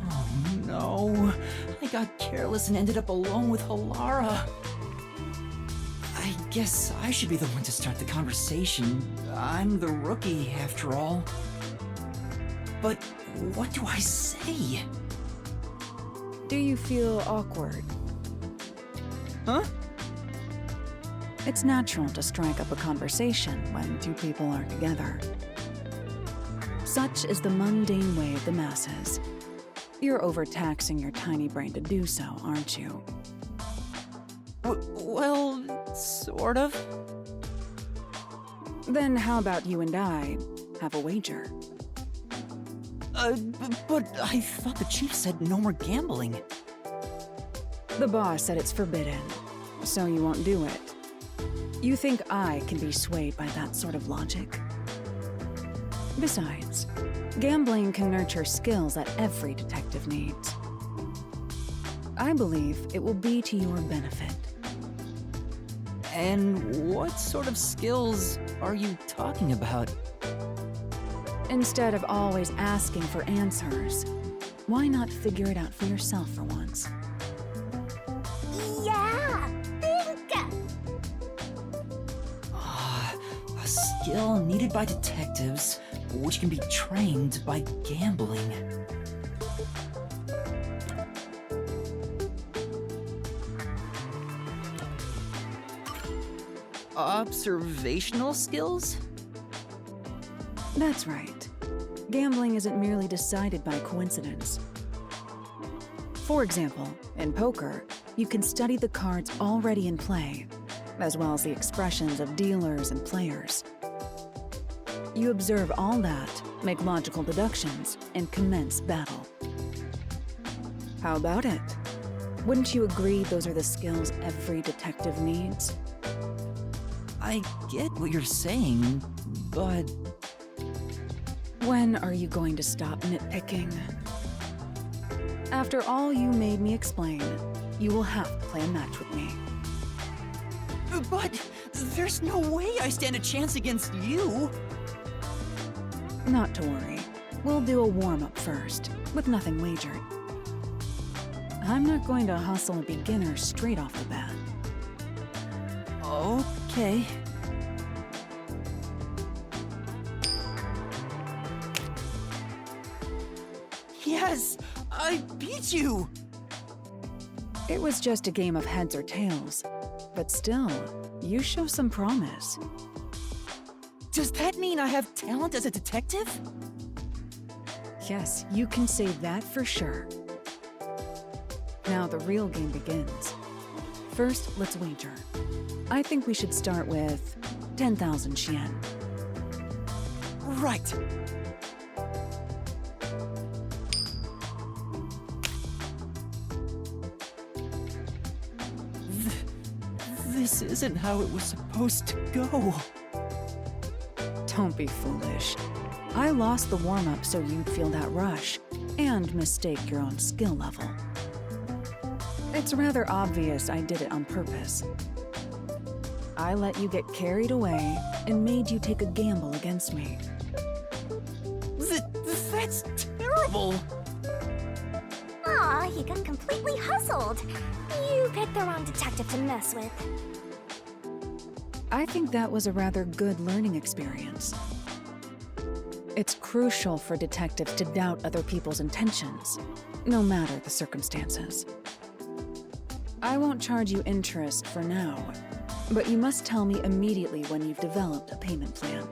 Oh no, I got careless and ended up alone with Halara. I guess I should be the one to start the conversation. I'm the rookie, after all. But what do I say? Do you feel awkward? Huh? It's natural to strike up a conversation when two people are together. Such is the mundane way of the masses. You're overtaxing your tiny brain to do so, aren't you? Well, sort of. Then how about you and I have a wager? But I thought the chief said no more gambling. The boss said it's forbidden, so you won't do it. You think I can be swayed by that sort of logic? Besides, gambling can nurture skills that every detective needs. I believe it will be to your benefit. And what sort of skills are you talking about? Instead of always asking for answers, why not figure it out for yourself for once? Yeah, think! A skill needed by detectives, which can be trained by gambling. Observational skills? That's right. Gambling isn't merely decided by coincidence. For example, in poker, you can study the cards already in play, as well as the expressions of dealers and players. You observe all that, make logical deductions, and commence battle. How about it? Wouldn't you agree those are the skills every detective needs? I get what you're saying, but... When are you going to stop nitpicking? After all you made me explain, you will have to play a match with me. But there's no way I stand a chance against you. Not to worry. We'll do a warm-up first, with nothing wagered. I'm not going to hustle a beginner straight off the bat. Okay. Yes! I beat you! It was just a game of heads or tails, but still, you show some promise. Does that mean I have talent as a detective? Yes, you can say that for sure. Now the real game begins. First, let's wager. I think we should start with 10,000 Yen. Right. This isn't how it was supposed to go. Don't be foolish. I lost the warm-up so you'd feel that rush, and mistake your own skill level. It's rather obvious I did it on purpose. I let you get carried away and made you take a gamble against me. That's terrible! Aw, he got completely hustled. You picked the wrong detective to mess with. I think that was a rather good learning experience. It's crucial for detectives to doubt other people's intentions, no matter the circumstances. I won't charge you interest for now, but you must tell me immediately when you've developed a payment plan.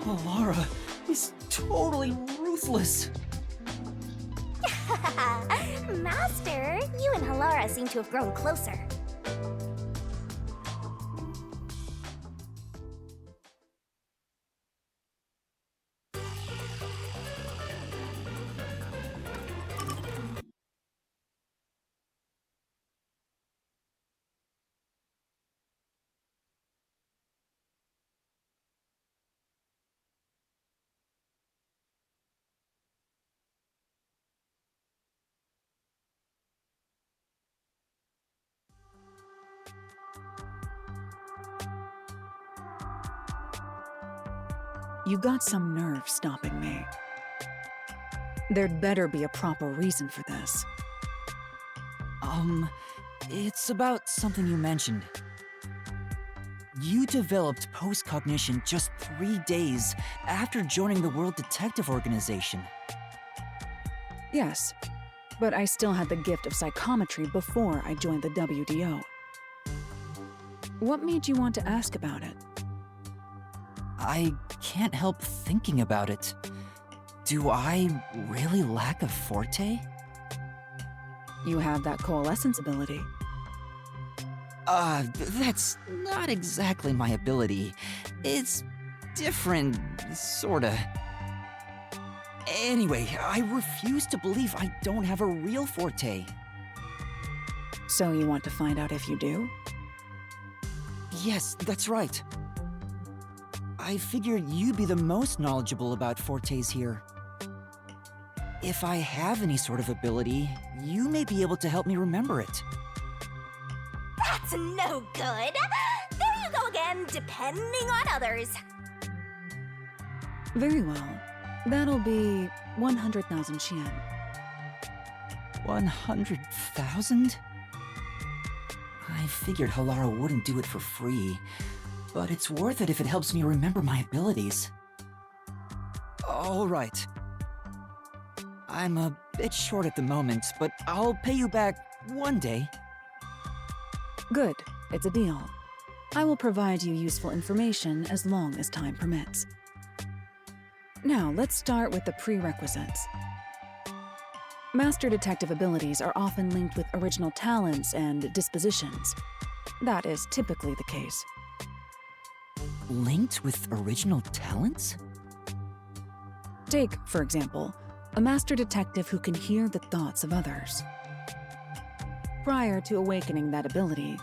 Halara is totally ruthless. Master, you and Halara seem to have grown closer. you got some nerve stopping me. There'd better be a proper reason for this. It's about something you mentioned. You developed post-cognition just 3 days after joining the World Detective Organization. Yes, but I still had the gift of psychometry before I joined the WDO. What made you want to ask about it? I can't help thinking about it. Do I really lack a forte? You have that coalescence ability. That's not exactly my ability. It's different, sorta. Anyway, I refuse to believe I don't have a real forte. So you want to find out if you do? Yes, that's right. I figured you'd be the most knowledgeable about fortes here. If I have any sort of ability, you may be able to help me remember it. That's no good. There you go again, depending on others. Very well. That'll be 100,000 Xian. 100,000? I figured Halara wouldn't do it for free, but it's worth it if it helps me remember my abilities. All right. I'm a bit short at the moment, but I'll pay you back one day. Good. It's a deal. I will provide you useful information as long as time permits. Now, let's start with the prerequisites. Master detective abilities are often linked with original talents and dispositions. That is typically the case. Linked with original talents? Take, for example, a master detective who can hear the thoughts of others. Prior to awakening that ability,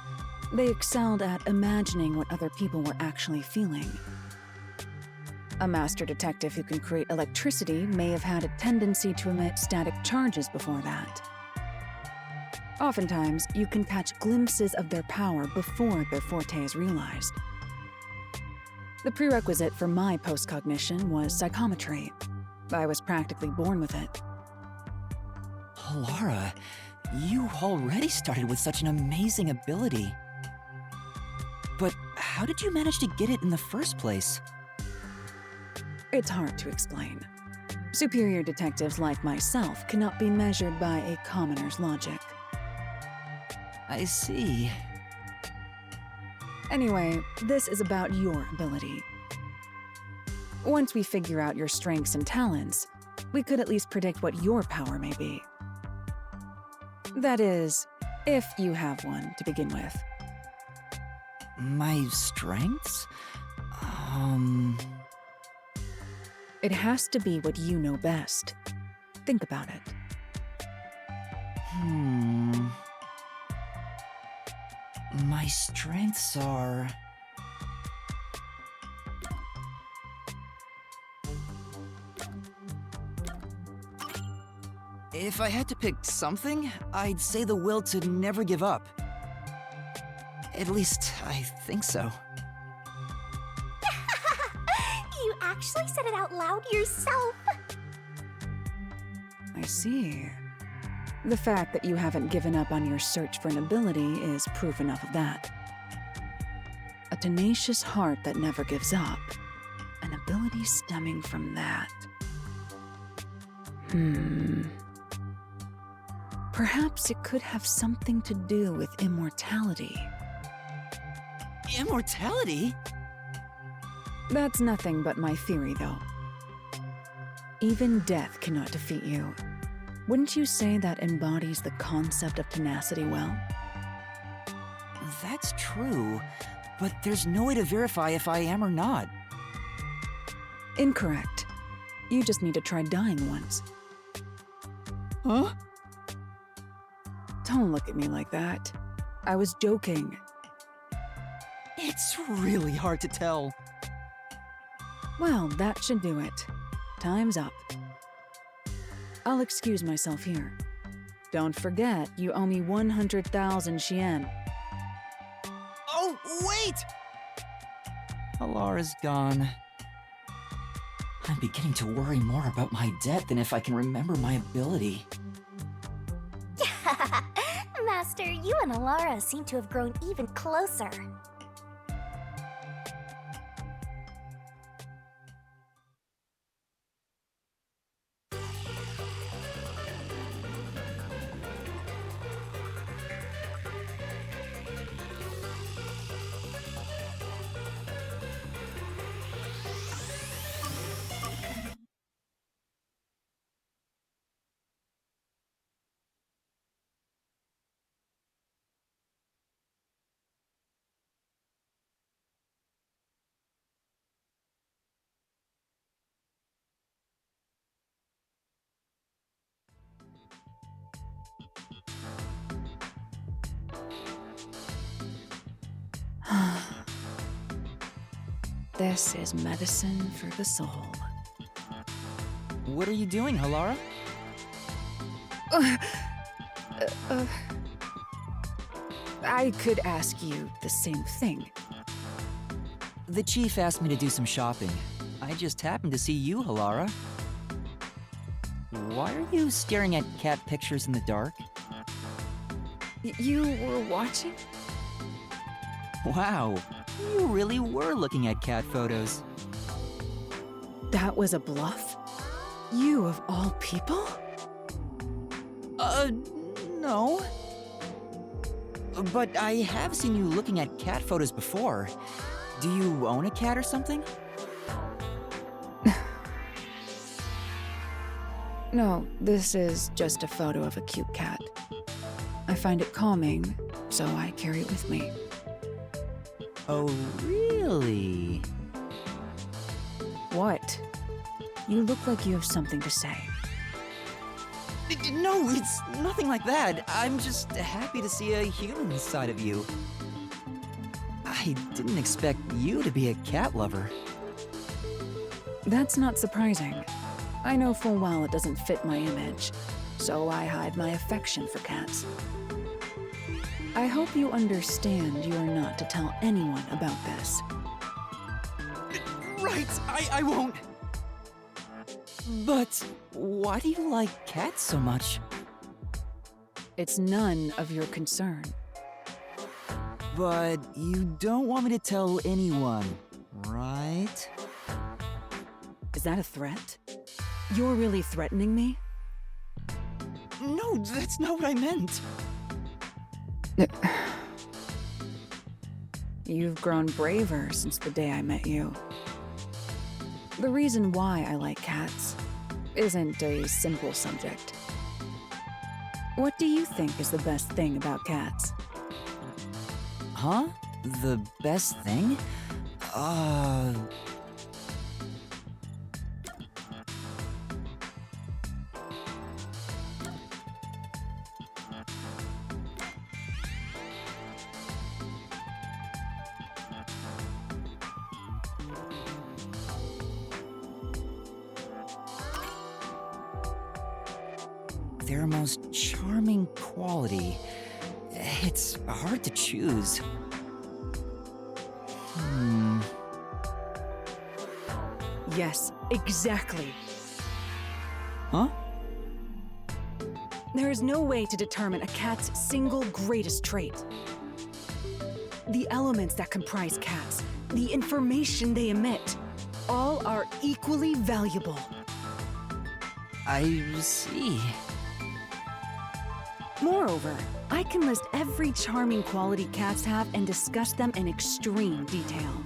they excelled at imagining what other people were actually feeling. A master detective who can create electricity may have had a tendency to emit static charges before that. Oftentimes, you can catch glimpses of their power before their forte is realized. The prerequisite for my post-cognition was psychometry. I was practically born with it. Halara, you already started with such an amazing ability. But how did you manage to get it in the first place? It's hard to explain. Superior detectives like myself cannot be measured by a commoner's logic. I see. Anyway, this is about your ability. Once we figure out your strengths and talents, we could at least predict what your power may be. That is, if you have one to begin with. My strengths? It has to be what you know best. Think about it. My strengths are... If I had to pick something, I'd say the will to never give up. At least, I think so. You actually said it out loud yourself. I see. The fact that you haven't given up on your search for an ability is proof enough of that. A tenacious heart that never gives up. An ability stemming from that. Perhaps it could have something to do with immortality. Immortality? That's nothing but my theory, though. Even death cannot defeat you. Wouldn't you say that embodies the concept of tenacity well? That's true, but there's no way to verify if I am or not. Incorrect. You just need to try dying once. Huh? Don't look at me like that. I was joking. It's really hard to tell. Well, that should do it. Time's up. I'll excuse myself here. Don't forget, you owe me 100,000 Xian. Oh, wait! Halara's gone. I'm beginning to worry more about my debt than if I can remember my ability. Master, you and Halara seem to have grown even closer. This is medicine for the soul. What are you doing, Halara? I could ask you the same thing. The chief asked me to do some shopping. I just happened to see you, Halara. Why are you staring at cat pictures in the dark? You were watching? Wow, you really were looking at cat photos. That was a bluff? You of all people? No. But I have seen you looking at cat photos before. Do you own a cat or something? No, this is just a photo of a cute cat. I find it calming, so I carry it with me. Oh, really? What? You look like you have something to say. No, it's nothing like that. I'm just happy to see a human side of you. I didn't expect you to be a cat lover. That's not surprising. I know full well it doesn't fit my image, so I hide my affection for cats. I hope you understand you are not to tell anyone about this. Right, I won't. But why do you like cats so much? It's none of your concern. But you don't want me to tell anyone, right? Is that a threat? You're really threatening me? No, that's not what I meant. You've grown braver since the day I met you. The reason why I like cats isn't a simple subject. What do you think is the best thing about cats? Huh? The best thing? Their most charming quality. It's hard to choose. Yes, exactly. Huh? There is no way to determine a cat's single greatest trait. The elements that comprise cats, the information they emit, all are equally valuable. I see. Moreover, I can list every charming quality cats have and discuss them in extreme detail.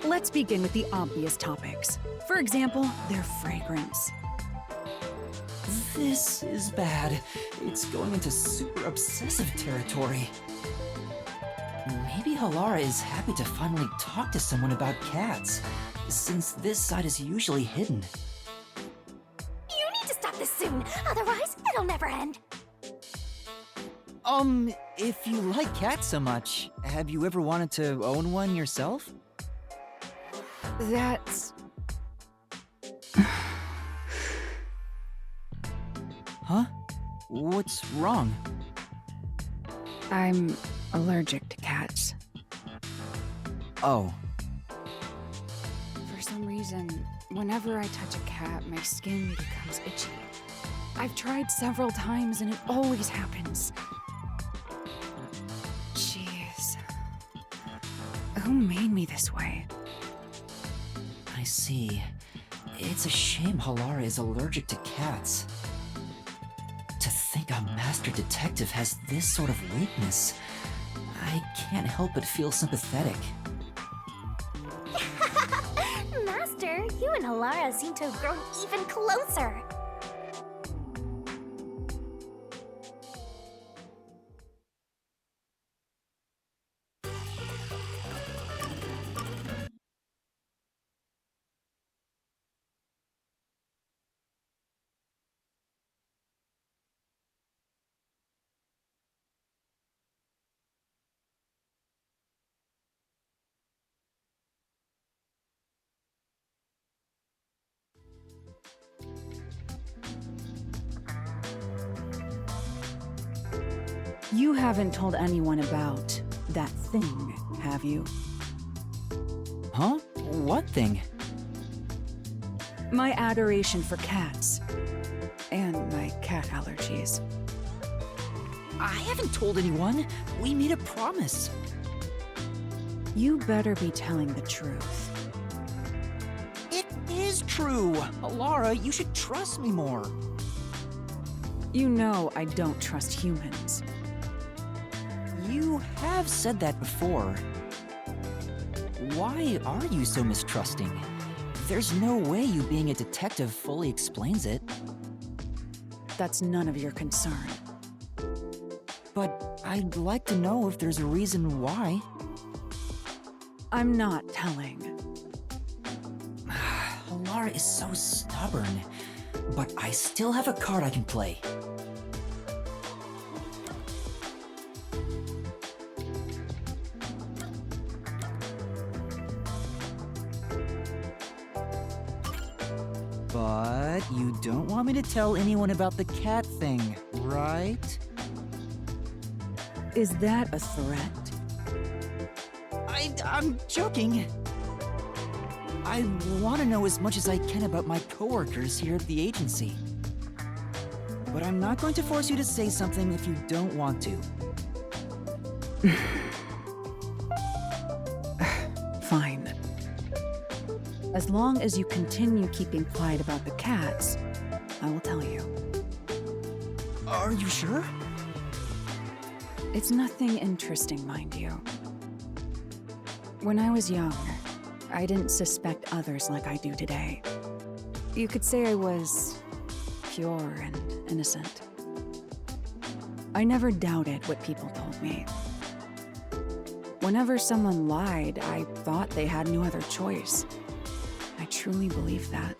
Let's begin with the obvious topics. For example, their fragrance. This is bad. It's going into super obsessive territory. Maybe Halara is happy to finally talk to someone about cats, since this side is usually hidden. You need to stop this soon, otherwise it'll never end. If you like cats so much, have you ever wanted to own one yourself? That's... Huh? What's wrong? I'm allergic to cats. Oh. For some some reason, whenever I touch a cat, my skin becomes itchy. I've tried several times and it always happens. Jeez. Who made me this way? I see. It's a shame Halara is allergic to cats. To think a master detective has this sort of weakness, I can't help but feel sympathetic. Master, you and Halara seem to have grown even closer. You haven't told anyone about that thing, have you? Huh? What thing? My adoration for cats. And my cat allergies. I haven't told anyone. We made a promise. You better be telling the truth. It is true. Halara, you should trust me more. You know I don't trust humans. You have said that before. Why are you so mistrusting? There's no way you being a detective fully explains it. That's none of your concern. But I'd like to know if there's a reason why. I'm not telling. Halara is so stubborn, but I still have a card I can play. But you don't want me to tell anyone about the cat thing, right? Is that a threat? I'm joking. I want to know as much as I can about my coworkers here at the agency. But I'm not going to force you to say something if you don't want to. Fine. As long as you continue keeping quiet about the cats, I will tell you. Are you sure? It's nothing interesting, mind you. When I was young, I didn't suspect others like I do today. You could say I was pure and innocent. I never doubted what people told me. Whenever someone lied, I thought they had no other choice. I truly believed that.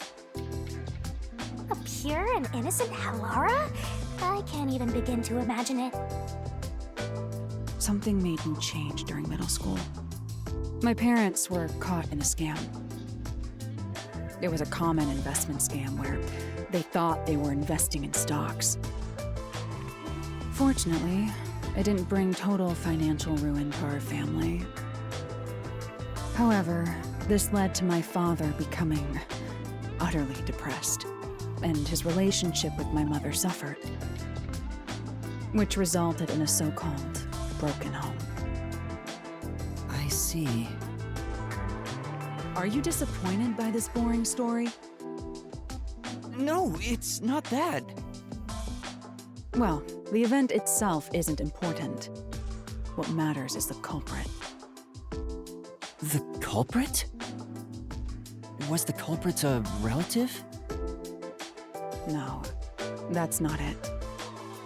A pure and innocent Halara? I can't even begin to imagine it. Something made me change during middle school. My parents were caught in a scam. It was a common investment scam where they thought they were investing in stocks. Fortunately, it didn't bring total financial ruin to our family. However, this led to my father becoming utterly depressed, and his relationship with my mother suffered, which resulted in a so-called broken home. I see. Are you disappointed by this boring story? No, it's not that. Well, the event itself isn't important. What matters is the culprit. The culprit? Was the culprit a relative? No, that's not it.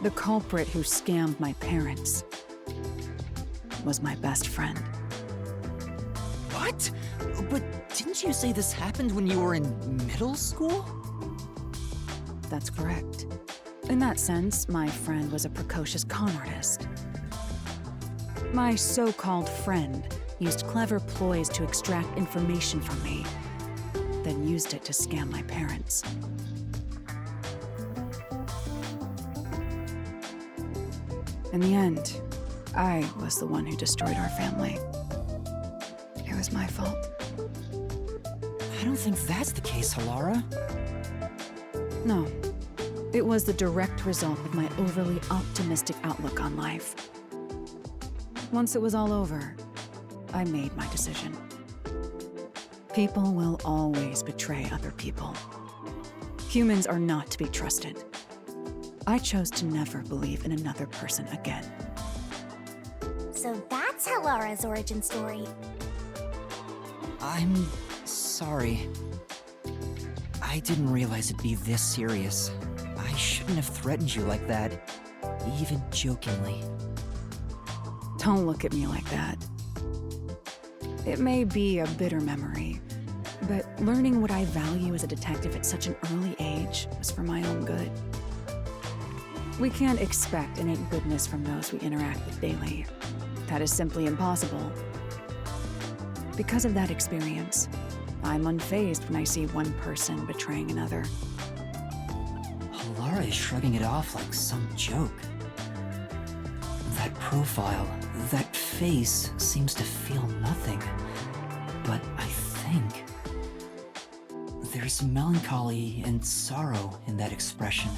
The culprit who scammed my parents was my best friend. What? But didn't you say this happened when you were in middle school? That's correct. In that sense, my friend was a precocious con artist. My so-called friend used clever ploys to extract information from me, then used it to scam my parents. In the end, I was the one who destroyed our family. It was my fault. I don't think that's the case, Halara. No. It was the direct result of my overly optimistic outlook on life. Once it was all over, I made my decision. People will always betray other people. Humans are not to be trusted. I chose to never believe in another person again. So that's Halara's origin story. I'm sorry. I didn't realize it'd be this serious. I shouldn't have threatened you like that, even jokingly. Don't look at me like that. It may be a bitter memory, but learning what I value as a detective at such an early age was for my own good. We can't expect innate goodness from those we interact with daily. That is simply impossible. Because of that experience, I'm unfazed when I see one person betraying another. Halara is shrugging it off like some joke. That profile, that face seems to feel nothing. But I think there's melancholy and sorrow in that expression.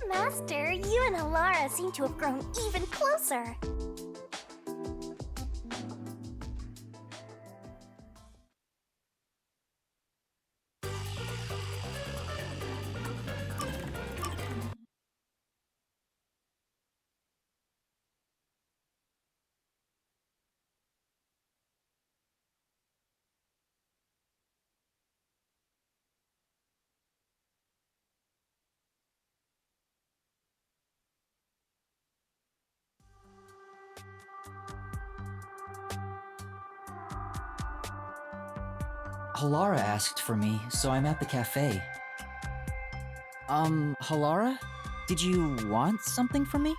Master, you and Halara seem to have grown even closer. Halara asked for me, so I'm at the cafe. Halara? Did you want something from me?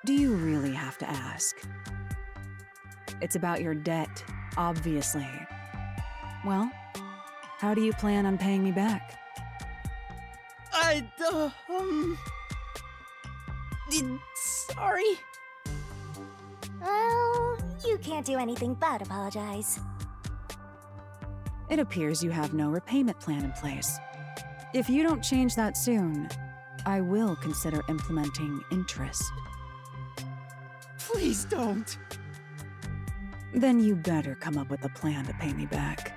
Do you really have to ask? It's about your debt, obviously. Well, how do you plan on paying me back? Sorry. Well, you can't do anything but apologize. It appears you have no repayment plan in place. If you don't change that soon, I will consider implementing interest. Please don't. Then you better come up with a plan to pay me back.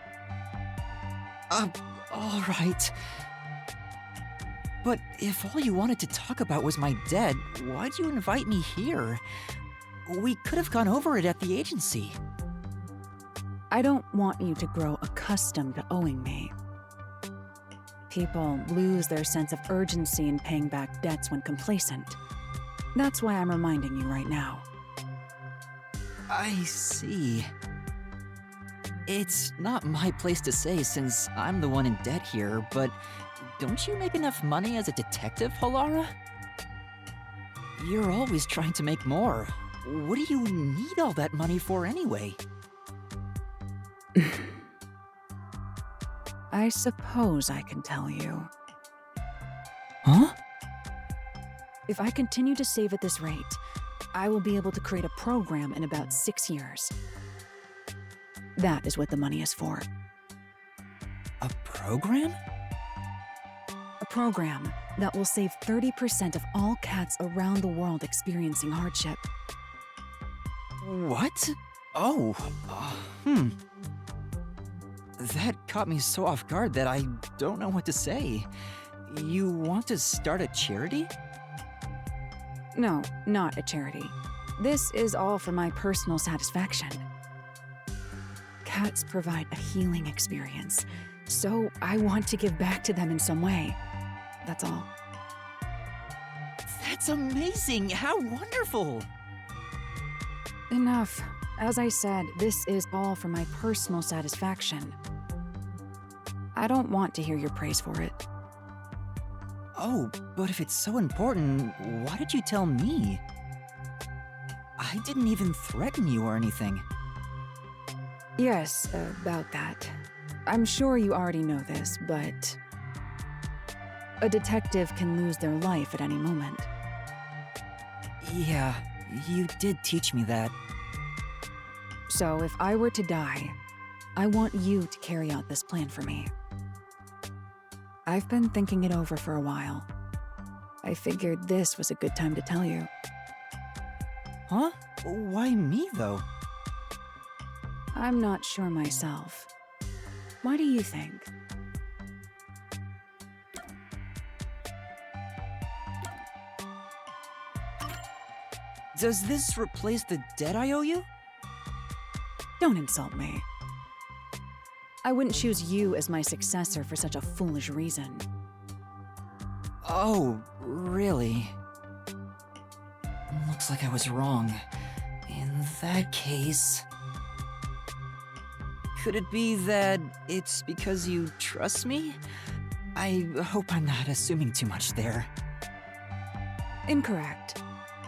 All right. But if all you wanted to talk about was my debt, why'd you invite me here? We could have gone over it at the agency. I don't want you to grow accustomed to owing me. People lose their sense of urgency in paying back debts when complacent. That's why I'm reminding you right now. I see. It's not my place to say since I'm the one in debt here, but don't you make enough money as a detective, Halara? You're always trying to make more. What do you need all that money for anyway? I suppose I can tell you. Huh? If I continue to save at this rate, I will be able to create a program in about 6 years. That is what the money is for. A program? A program that will save 30% of all cats around the world experiencing hardship. What? Oh, That caught me so off guard that I don't know what to say. You want to start a charity? No, not a charity. This is all for my personal satisfaction. Cats provide a healing experience, so I want to give back to them in some way. That's all. That's amazing! How wonderful! Enough. As I said, this is all for my personal satisfaction. I don't want to hear your praise for it. Oh, but if it's so important, why did you tell me? I didn't even threaten you or anything. Yes, about that. I'm sure you already know this, but a detective can lose their life at any moment. Yeah, you did teach me that. So if I were to die, I want you to carry out this plan for me. I've been thinking it over for a while. I figured this was a good time to tell you. Huh? Why me, though? I'm not sure myself. Why do you think? Does this replace the debt I owe you? Don't insult me. I wouldn't choose you as my successor for such a foolish reason. Oh, really? Looks like I was wrong. In that case... Could it be that it's because you trust me? I hope I'm not assuming too much there. Incorrect.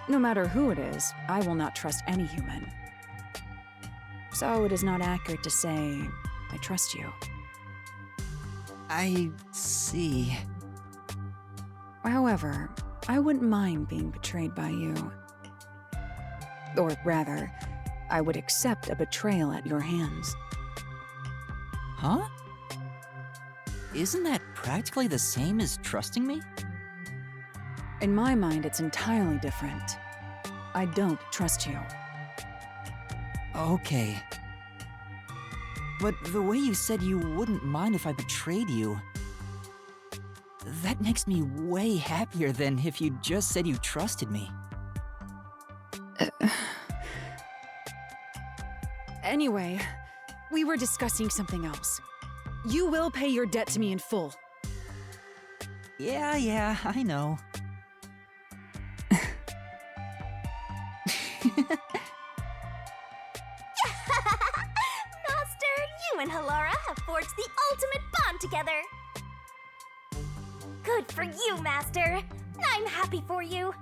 No matter who it is, I will not trust any human. So it is not accurate to say I trust you. I see. However, I wouldn't mind being betrayed by you. Or rather, I would accept a betrayal at your hands. Huh? Isn't that practically the same as trusting me? In my mind, it's entirely different. I don't trust you. Okay. But the way you said you wouldn't mind if I betrayed you... That makes me way happier than if you just said you trusted me. Anyway, we were discussing something else. You will pay your debt to me in full. Yeah, I know. Master, you and Halara have forged the ultimate bond together. Good for you, Master. I'm happy for you.